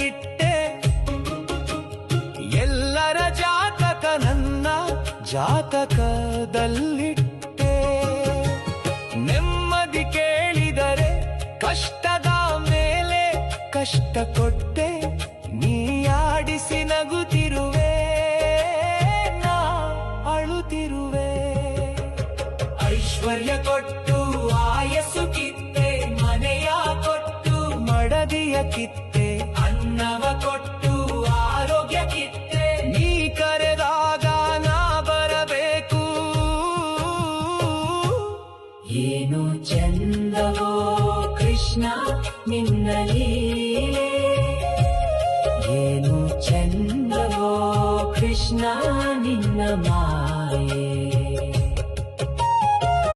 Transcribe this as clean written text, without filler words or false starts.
ಇಟ್ಟೆ, ಎಲ್ಲರ ಜಾತಕ ನನ್ನ ಜಾತಕದಲ್ಲಿಟ್ಟೆ. ನೆಮ್ಮದಿ ಕೇಳಿದರೆ ಕಷ್ಟದ ಮೇಲೆ ಕಷ್ಟ ಕೊಟ್ಟೆ, ನೀ ಆಡಿಸಿ ನಗುತ್ತಿರುವೆ, ನಾ ಅಳುತ್ತಿರುವೆ. ಐಶ್ವರ್ಯ ಕೊಟ್ಟು ಆಯಸ್ಸು ಕಿತ್ತೆ, ಮನೆಯ ಕೊಟ್ಟು ಮಡದಿಯ ಕಿತ್ತೆ, ಅನ್ನವ ಕೊಟ್ಟು ಆರೋಗ್ಯ ಕಿತ್ತೆ, ನೀ ಕರೆದಾಗ ನಾ ಬರಬೇಕು. ಏನು ಚಂದವೋ ಕೃಷ್ಣ ನಿನ್ನ ಲೀಲೆ, ಏನು ಚಂದವೋ ಕೃಷ್ಣ ನಿನ್ನ ಮಾಯೆ.